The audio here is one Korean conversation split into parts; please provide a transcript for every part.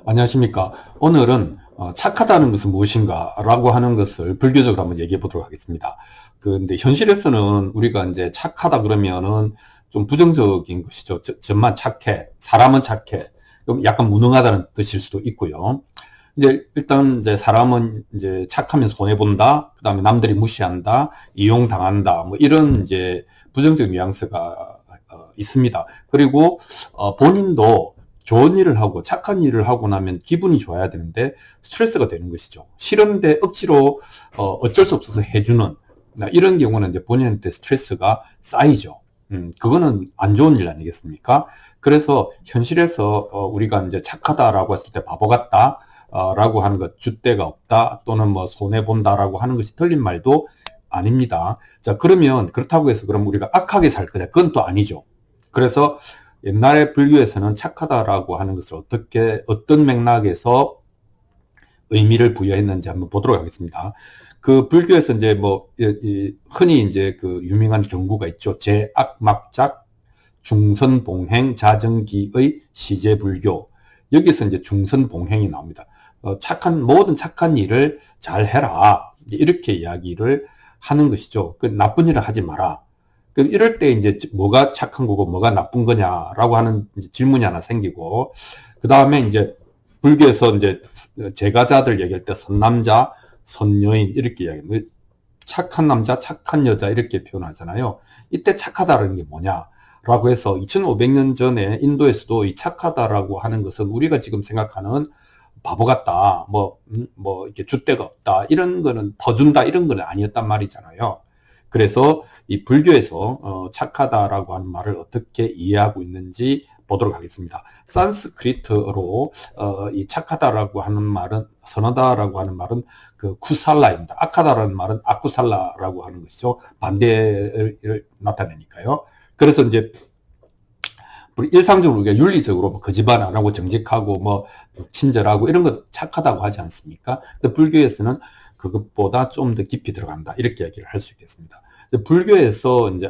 안녕하십니까. 오늘은 착하다는 것은 무엇인가 라고 하는 것을 불교적으로 한번 얘기해 보도록 하겠습니다. 근데 현실에서는 우리가 이제 착하다 그러면은 좀 부정적인 것이죠. 전만 착해, 사람은 착해. 그럼 약간 무능하다는 뜻일 수도 있고요. 이제 일단 이제 사람은 이제 착하면 손해 본다. 그다음에 남들이 무시한다, 이용당한다. 뭐 이런 이제 부정적 뉘앙스가 있습니다. 그리고 본인도 좋은 일을 하고 착한 일을 하고 나면 기분이 좋아야 되는데 스트레스가 되는 것이죠. 싫은데 억지로 어쩔 수 없어서 해주는 이런 경우는 이제 본인한테 스트레스가 쌓이죠. 그거는 안 좋은 일 아니겠습니까? 그래서 현실에서 우리가 이제 착하다라고 했을 때 바보 같다 라고 하는 것, 줏대가 없다 또는 뭐 손해 본다라고 하는 것이 틀린 말도 아닙니다. 자, 그러면 그렇다고 해서 그럼 우리가 악하게 살 거냐? 그건 또 아니죠. 그래서 옛날에 불교에서는 착하다라고 하는 것을 어떤 맥락에서 의미를 부여했는지 한번 보도록 하겠습니다. 그 불교에서 이제 뭐 흔히 이제 그 유명한 경구가 있죠. 제악막작 중선봉행 자정기의 시제불교. 여기서 이제 중선봉행이 나옵니다. 모든 착한 일을 잘 해라. 이렇게 이야기를 하는 것이죠. 그 나쁜 일을 하지 마라. 그럼 이럴 때 이제 뭐가 착한 거고 뭐가 나쁜 거냐라고 하는 질문이 하나 생기고, 그 다음에 이제 불교에서 이제 제가자들 얘기할 때 선남자, 선여인 이렇게 이야기합니다. 착한 남자, 착한 여자 이렇게 표현하잖아요. 이때 착하다는 게 뭐냐라고 해서 2500년 전에 인도에서도 이 착하다라고 하는 것은 우리가 지금 생각하는 바보 같다, 뭐 이렇게 줏대가 없다 이런 거는 퍼준다 이런 거는 아니었단 말이잖아요. 그래서 이 불교에서 착하다라고 하는 말을 어떻게 이해하고 있는지 보도록 하겠습니다. 산스크리트어로 이 착하다라고 하는 말은, 선하다라고 하는 말은 그 쿠살라입니다. 악하다라는 말은 아쿠살라라고 하는 것이죠. 반대를 나타내니까요. 그래서 이제 일상적으로 우리가 윤리적으로 그 집안 안 하고 정직하고 뭐 친절하고 이런 거 착하다고 하지 않습니까? 근데 불교에서는 그것보다 좀 더 깊이 들어간다 이렇게 이야기를 할 수 있겠습니다. 불교에서 이제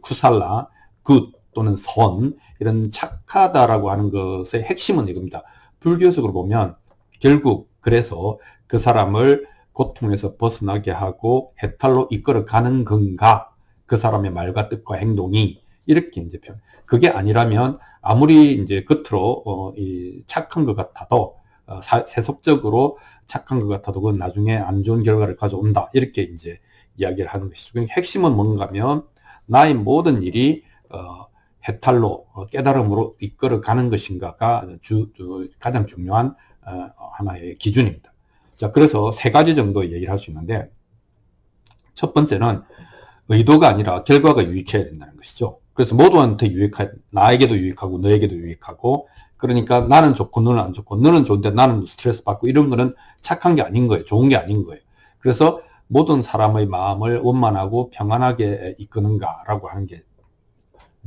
쿠살라, 굿 또는 선 이런 착하다라고 하는 것의 핵심은 이겁니다. 불교적으로 보면 결국 그래서 그 사람을 고통에서 벗어나게 하고 해탈로 이끌어가는 건가? 그 사람의 말과 뜻과 행동이 이렇게 이제 그게 아니라면 아무리 이제 겉으로 착한 것 같아도 세속적으로 착한 것 같아도 그건 나중에 안 좋은 결과를 가져온다 이렇게 이제 이야기를 하는 것이죠. 핵심은 뭔가 하면 나의 모든 일이 해탈로 깨달음으로 이끌어가는 것인가가 가장 중요한 하나의 기준입니다. 자, 그래서 세 가지 정도 얘기를 할 수 있는데, 첫 번째는 의도가 아니라 결과가 유익해야 된다는 것이죠. 그래서 모두한테 나에게도 유익하고 너에게도 유익하고, 그러니까 나는 좋고 너는 안 좋고, 너는 좋은데 나는 스트레스 받고 이런 거는 착한 게 아닌 거예요. 좋은 게 아닌 거예요. 그래서 모든 사람의 마음을 원만하고 평안하게 이끄는가라고 하는 게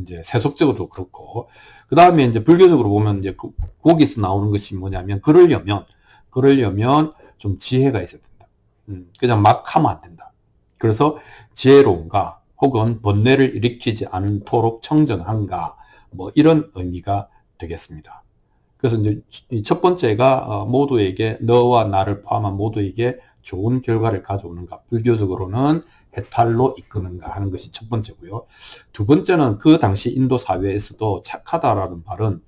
이제 세속적으로 그렇고, 그 다음에 이제 불교적으로 보면 이제 거기서 나오는 것이 뭐냐면, 그러려면 좀 지혜가 있어야 된다. 그냥 막 하면 안 된다. 그래서 지혜로운가, 혹은 번뇌를 일으키지 않도록 청정한가, 뭐 이런 의미가 되겠습니다. 그래서 이제 첫 번째가 모두에게, 너와 나를 포함한 모두에게 좋은 결과를 가져오는가, 불교적으로는 해탈로 이끄는가 하는 것이 첫 번째고요. 두 번째는 그 당시 인도 사회에서도 착하다라는 말은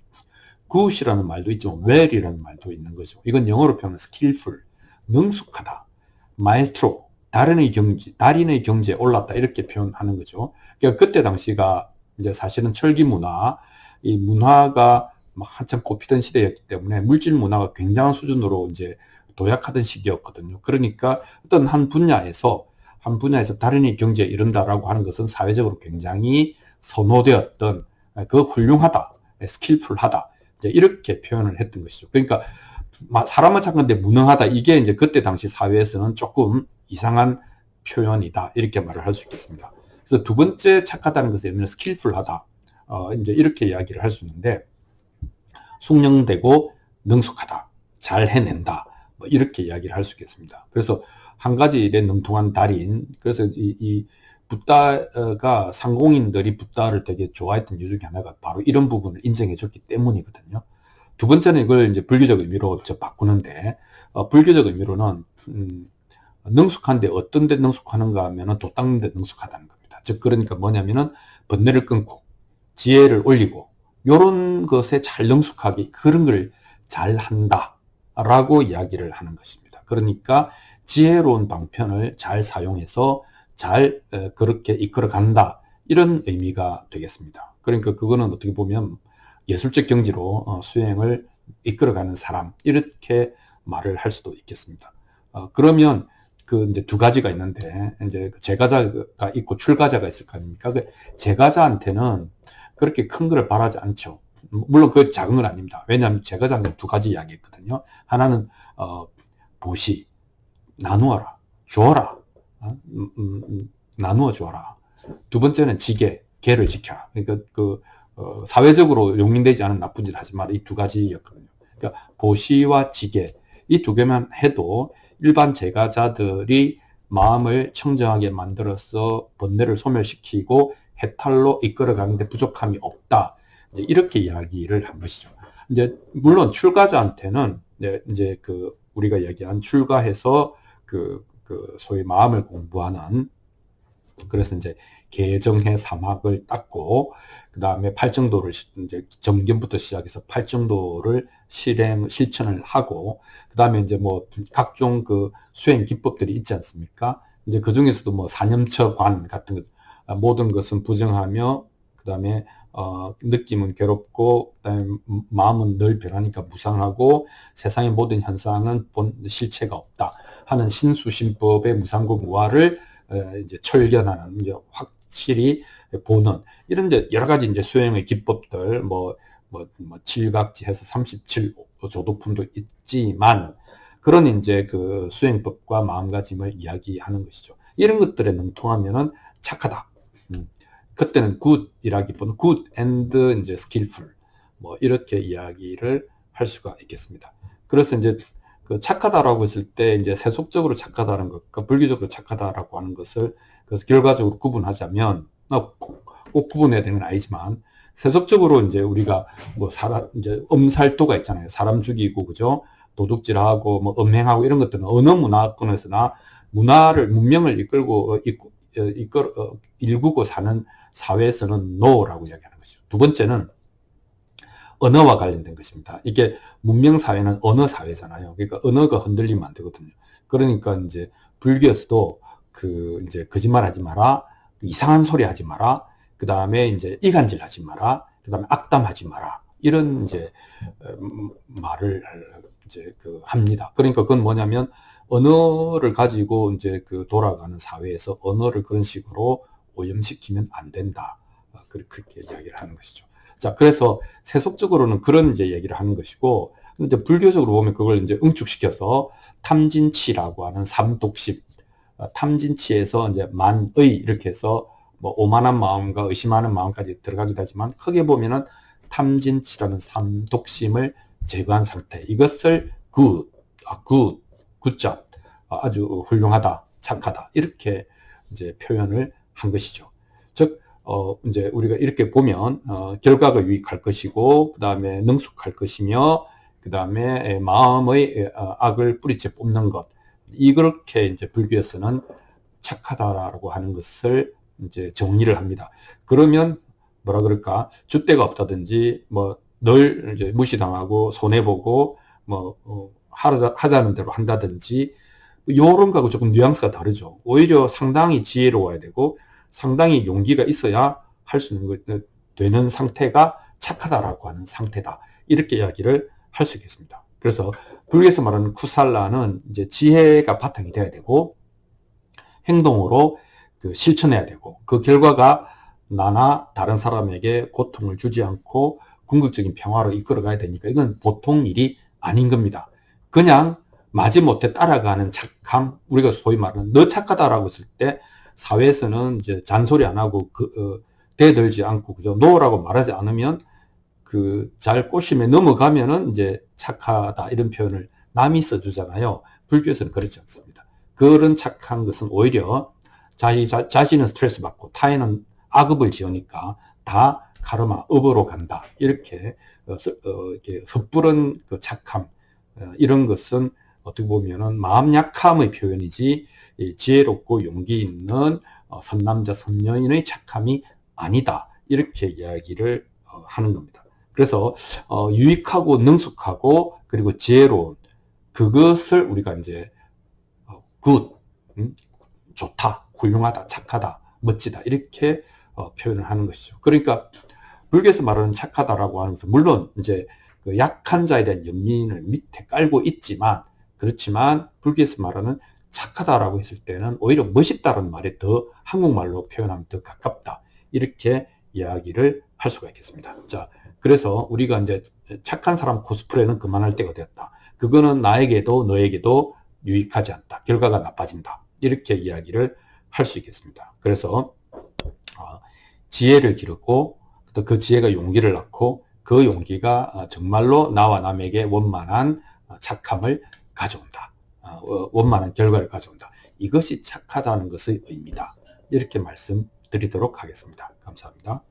good이라는 말도 있지만 well이라는 말도 있는 거죠. 이건 영어로 표현하면 skillful, 능숙하다, maestro, 달인의 경지에 올랐다 이렇게 표현하는 거죠. 그러니까 그때 당시가 이제 사실은 철기 문화, 이 문화가 한참 꼽히던 시대였기 때문에 물질 문화가 굉장한 수준으로 이제 도약하던 시기였거든요. 그러니까 어떤 한 분야에서 달인의 경지에 이른다라고 하는 것은 사회적으로 굉장히 선호되었던 그 훌륭하다, 스킬풀하다 이렇게 표현을 했던 것이죠. 그러니까 사람은 착한데 무능하다, 이게 이제 그때 당시 사회에서는 조금 이상한 표현이다 이렇게 말을 할 수 있겠습니다. 그래서 두 번째 착하다는 것은 스킬풀하다, 이제 이렇게 이야기를 할 수 있는데, 숙련되고 능숙하다, 잘 해낸다, 뭐 이렇게 이야기를 할 수 있겠습니다. 그래서 한 가지 일에 능통한 달인, 그래서 이 붓다가, 상공인들이 붓다를 되게 좋아했던 이유 중에 하나가 바로 이런 부분을 인정해 줬기 때문이거든요. 두 번째는 이걸 이제 불교적 의미로 바꾸는데, 불교적 의미로는, 능숙한데 어떤 데 능숙하는가 하면은 도 닦는 데 능숙하다는 겁니다. 즉, 그러니까 뭐냐면은 번뇌를 끊고 지혜를 올리고 요런 것에 잘 능숙하게 그런 걸 잘 한다 라고 이야기를 하는 것입니다. 그러니까 지혜로운 방편을 잘 사용해서 잘 그렇게 이끌어 간다, 이런 의미가 되겠습니다. 그러니까 그거는 어떻게 보면 예술적 경지로 수행을 이끌어가는 사람, 이렇게 말을 할 수도 있겠습니다. 그러면 그 이제 두 가지가 있는데, 이제 제가자가 있고 출가자가 있을 거 아닙니까? 그 제가자한테는 그렇게 큰 거를 바라지 않죠. 물론 그 작은 건 아닙니다. 왜냐하면 제가자는 두 가지 이야기했거든요. 하나는 보시, 나누어라, 주어라, 나누어 주어라. 두 번째는 지계, 계를 지켜라. 그러니까 사회적으로 용인되지 않은 나쁜 짓 하지 마라. 이 두 가지였거든요. 그러니까 보시와 지계, 이 두 개만 해도 일반 제가자들이 마음을 청정하게 만들어서 번뇌를 소멸시키고 해탈로 이끌어가는데 부족함이 없다, 이제 이렇게 이야기를 한 것이죠. 이제 물론 출가자한테는 이제 우리가 얘기한 출가해서 소위 마음을 공부하는, 그래서 이제 개정해 사막을 닦고 그 다음에 팔정도를 이제 정견부터 시작해서 팔정도를 실천을 하고, 그 다음에 이제 뭐 각종 수행 기법들이 있지 않습니까? 이제 그 중에서도 뭐 사념처관 같은 것, 모든 것은 부정하며, 그 다음에 느낌은 괴롭고, 그 다음에 마음은 늘 변하니까 무상하고, 세상의 모든 현상은 실체가 없다 하는 신수신법의 무상고 무아를 이제 철견하는, 이제 확실히 보는, 이런 이제 여러 가지 이제 수행의 기법들, 칠각지해서 37조도품도 있지만, 그런 이제 수행법과 마음가짐을 이야기하는 것이죠. 이런 것들에 능통하면은 착하다. 그때는 굿이라기보다는 good and 이제 skillful, 뭐 이렇게 이야기를 할 수가 있겠습니다. 그래서 이제 착하다라고 했을 때 이제 세속적으로 착하다는 것과 불교적으로 착하다라고 하는 것을 그래서 결과적으로 구분하자면, 꼭 구분해야 되는 건 아니지만, 세속적으로 이제 우리가 이제 엄살도가 있잖아요. 사람 죽이고, 그죠? 도둑질하고, 뭐 음행하고 이런 것들은 어느 문화권에서나 문명을 일구고 사는 사회에서는 no라고 이야기하는 것이죠. 두 번째는 언어와 관련된 것입니다. 이게 문명사회는 언어 사회잖아요. 그러니까 언어가 흔들리면 안 되거든요. 그러니까 이제 불교에서도 이제 거짓말 하지 마라, 이상한 소리 하지 마라, 그 다음에 이제 이간질 하지 마라, 그 다음에 악담하지 마라, 이런 이제 말을 이제 합니다. 그러니까 그건 뭐냐면 언어를 가지고 이제 돌아가는 사회에서 언어를 그런 식으로 오염시키면 안 된다. 그렇게 이야기를 하는 것이죠. 자, 그래서 세속적으로는 그런 이제 얘기를 하는 것이고, 근데 불교적으로 보면 그걸 이제 응축시켜서 탐진치라고 하는 삼독심, 탐진치에서 이제 만의 이렇게 해서 뭐 오만한 마음과 의심하는 마음까지 들어가기도 하지만, 크게 보면은 탐진치라는 삼독심을 제거한 상태, 이것을 굿잡, 아주 훌륭하다, 착하다, 이렇게 이제 표현을 한 것이죠. 즉, 이제 우리가 이렇게 보면, 결과가 유익할 것이고, 그 다음에 능숙할 것이며, 그 다음에 마음의 악을 뿌리째 뽑는 것, 이렇게 이제 불교에서는 착하다라고 하는 것을 이제 정리를 합니다. 그러면 뭐라 그럴까, 줏대가 없다든지, 뭐 늘 이제 무시당하고 손해보고, 뭐 하자는 대로 한다든지, 요런 거하고 조금 뉘앙스가 다르죠. 오히려 상당히 지혜로워야 되고 상당히 용기가 있어야 할 수 있는 되는 상태가 착하다라고 하는 상태다, 이렇게 이야기를 할 수 있겠습니다. 그래서 불교에서 말하는 쿠살라는 이제 지혜가 바탕이 돼야 되고, 행동으로 실천해야 되고, 그 결과가 나나 다른 사람에게 고통을 주지 않고 궁극적인 평화로 이끌어가야 되니까 이건 보통 일이 아닌 겁니다. 그냥 마지못해 따라가는 착함, 우리가 소위 말하는 너 착하다라고 했을 때 사회에서는 이제 잔소리 안 하고 대들지 않고, 그죠? 노라고 말하지 않으면 잘 꼬심에 넘어가면은 이제 착하다, 이런 표현을 남이 써주잖아요. 불교에서는 그렇지 않습니다. 그런 착한 것은 오히려 자신은 스트레스 받고 타인은 악업을 지으니까 다 카르마, 업으로 간다. 이렇게 이렇게 섣부른 그 착함, 이런 것은 어떻게 보면은 마음 약함의 표현이지 지혜롭고 용기 있는 선남자 선녀인의 착함이 아니다. 이렇게 이야기를 하는 겁니다. 그래서 유익하고 능숙하고 그리고 지혜로운 그것을 우리가 이제 굿, 좋다, 훌륭하다, 착하다, 멋지다 이렇게 표현을 하는 것이죠. 그러니까 불교에서 말하는 착하다라고 하면서 물론 이제 그 약한 자에 대한 연민을 밑에 깔고 있지만 그렇지만 불교에서 말하는 착하다라고 했을 때는 오히려 멋있다는 말에 더 한국말로 표현하면 더 가깝다 이렇게 이야기를 할 수가 있겠습니다. 자, 그래서 우리가 이제 착한 사람 코스프레는 그만할 때가 되었다. 그거는 나에게도 너에게도 유익하지 않다. 결과가 나빠진다. 이렇게 이야기를 할 수 있겠습니다. 그래서 지혜를 기르고 또 그 지혜가 용기를 낳고 그 용기가 정말로 나와 남에게 원만한 착함을 가져온다. 원만한 결과를 가져온다. 이것이 착하다는 것의 의미다. 이렇게 말씀드리도록 하겠습니다. 감사합니다.